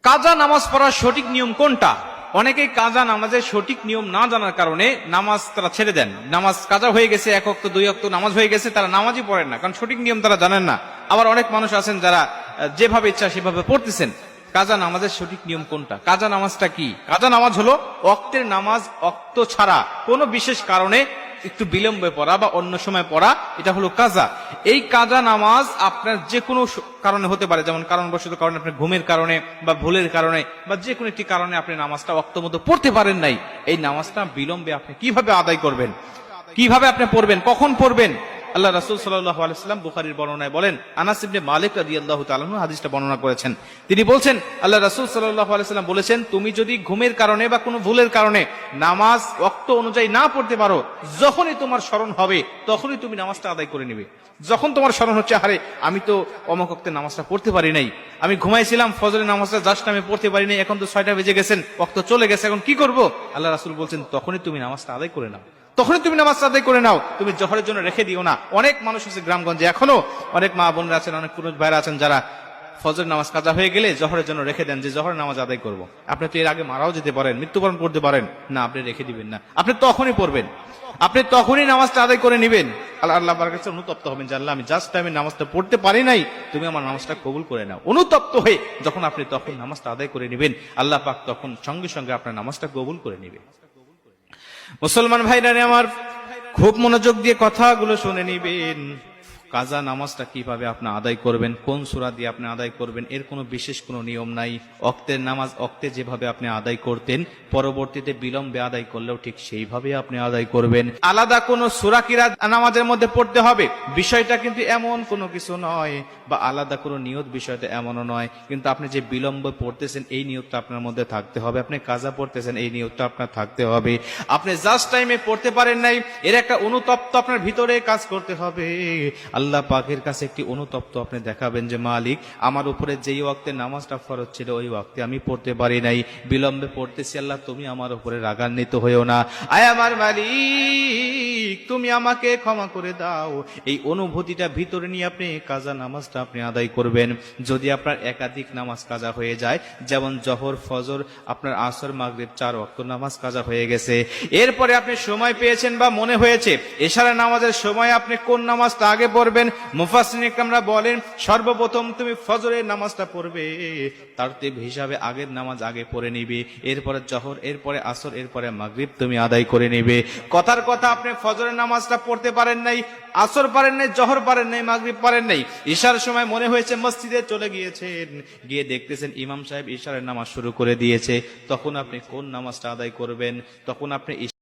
কাজা নামাজ পড়ার সঠিক নিয়ম কোনটা? অনেকেই কাজা নামাজের সঠিক নিয়ম না জানার কারণে নামাজ তারা ছেড়ে দেন। নামাজ কাজা হয়ে গেছে, 1 ওয়াক্ত 2 ওয়াক্ত নামাজ হয়ে গেছে, তারা নামাজই পড়েন না, কারণ সঠিক নিয়ম তারা জানেন না। আবার অনেক মানুষ আছেন যারা যেভাবে ইচ্ছা সেভাবে পড়তেছেন। কাজা নামাজের সঠিক নিয়ম কোনটা? কাজা নামাজটা কি? কাজা নামাজ হলো ওয়াক্তের নামাজ ওয়াক্ত ছাড়া কোনো বিশেষ কারণে একটু বিলম্বে পড়া বা অন্য সময় পড়া, এটা হলো কাজা। এই কাজা নামাজ আপনার যে কোনো কারণে হতে পারে, যেমন কারণবশত কারণে, আপনার ঘুমের কারণে বা ভুলের কারণে বা যে কোনো একটি কারণে আপনি নামাজটা ওয়াক্ত মতো পড়তে পারেন নাই। এই নামাজটা বিলম্বে আপনি কিভাবে আদায় করবেন, কিভাবে আপনি পড়বেন, কখন পড়বেন? আল্লাহ রাসূল সাল্লাল্লাহু আলাইহি ওয়াসাল্লাম বুখারীর বর্ণনায় বলেন, আনাস ইবনে মালিক রাদিয়াল্লাহু তাআলা আনহু হাদিসটা বর্ণনা করেছেন। তিনি বলছেন, আল্লাহ রাসূল সাল্লাল্লাহু আলাইহি ওয়াসাল্লাম বলেছেন, তুমি যদি ঘুমের কারণে বা কোনো ভুলের কারণে নামাজ ওয়াক্ত অনুযায়ী না পড়তে পারো, যখনই তোমার স্মরণ হবে তখনই তুমি নামাজটা আদায় করে নেবে। যখন তোমার স্মরণ হচ্ছে, আরে আমি তো অমুক ওয়াক্তে নামাজটা পড়তে পারি নাই, আমি ঘুমাইছিলাম, ফজরের নামাজটা জাস্ট আমি পড়তে পারি নাই, এখন তো 6টা বেজে গেছেন, ওয়াক্ত চলে গেছে, এখন কি করব? আল্লাহ রাসূল বলছেন, তখনই তুমি নামাজটা আদায় করে নাও, তখনই তুমি নামাজ আদায় করে নাও, তুমি জোহরের জন্য রেখে দিও না। অনেক মানুষ আছে গ্রামগঞ্জে, এখনো অনেক মা বোনরা আছেন, অনেক পুরুষ ভাইরা আছেন যারা ফজর নামাজ কাজা হয়ে গেলে জোহরের জন্য রেখে দেন, যে জোহরের নামাজ আদায় করব। আপনি তো এর আগে মারাও যেতে পারেন, মৃত্যুবরণ করতে পারেন, না আপনি রেখে দিবেন না, আপনি তখনই পড়বেন, আপনি তখনই নামাজটা আদায় করে নেবেন। আল্লাহ পাকের কাছে অনুতপ্ত হবেন যে আল্লাহ, আমি জাস্ট টাইমে নামাজটা পড়তে পারি নাই, তুমি আমার নামাজটা কবুল করে নাও। অনুতপ্ত হয়ে যখন আপনি তখন নামাজটা আদায় করে নেবেন, আল্লাহ পাক তখন সঙ্গে সঙ্গে আপনার নামাজটা কবুল করে নেবে। মুসলমান ভাইরা আমার, খুব মনোযোগ দিয়ে কথাগুলো শুনে নিবেন। কাজা নামাজটা কিভাবে আপনি আদায় করবেন, কোন সূরা দিয়ে আপনি আদায় করবেন, এর কোনো বিশেষ কোনো নিয়ম নাই। ওয়াক্তের নামাজ ওয়াক্তে যেভাবে আপনি আদায় করতেন, পরবর্তীতে বিলম্বে আদায় করলেও ঠিক সেইভাবে আপনি আদায় করবেন। আলাদা কোনো সূরা কিরাত নামাজের মধ্যে পড়তে হবে বিষয়টা কিন্তু এমন কোনো কিছু নয়, বা আলাদা কোনো নিয়ত বিষয়টা এমনও নয়। কিন্তু আপনি যে বিলম্বে পড়তেছেন এই নিয়তটা আপনার মধ্যে থাকতে হবে, আপনি কাজা পড়তেছেন এই নিয়তটা আপনার থাকতে হবে। আপনি জাস্ট টাইমে পড়তে পারেন নাই, এর একটা অনুতপ্ত আপনার ভিতরে কাজ করতে হবে। আল্লাহ পাকের কাছে একটি অনুতপ্ত আপনি দেখাবেন যে মালিক, আমার উপরে যেই ওয়াক্তে নামাজটা ফরজ ছিল ওই ওয়াক্তে আমি পড়তে পারি নাই, বিলম্বে পড়তেছি, আল্লাহ তুমি আমার উপরে রাগান্বিত হইও না, আয় আমার মালিক তুমি আমাকে ক্ষমা করে দাও। এই অনুভূতিটা ভিতরে নিয়ে আপনি কাজা নামাজটা আপনি আদায় করবেন। যদি আপনার একাধিক নামাজ কাজা হয়ে যায়, যেমন জোহর, ফজর, আপনার আসর, মাগরিব 4 ওয়াক্ত নামাজ কাজা হয়ে গেছে, এরপরে আপনি সময় পেয়েছেন বা মনে হয়েছে এশারের নামাজের সময় আপনি কোন নামাজটা আগে পড়বেন, মুফাসসিরিন ইকরামরা বলেন সর্বপ্রথম তুমি ফজরের নামাজটা পড়বে, তারতিব হিসাবে আগের নামাজ আগে পড়ে নিবে, এরপরে জোহর, এরপরে আসর, এরপরে মাগরিব তুমি আদায় করে নিবে। কথার কথা, আপনি ফজরের নামাজটা পড়তে পারেন নাই, আসর পারেন নাই, জোহর পারেন নাই, মাগরিব পারেন নাই, ইশার সময় মনে হয়েছে মসজিদে চলে গিয়েছেন, গিয়ে দেখতেছেন ইমাম সাহেব ইশারের নামাজ শুরু করে দিয়েছে, তখন আপনি কোন নামাজটা আদায় করবেন? তখন আপনি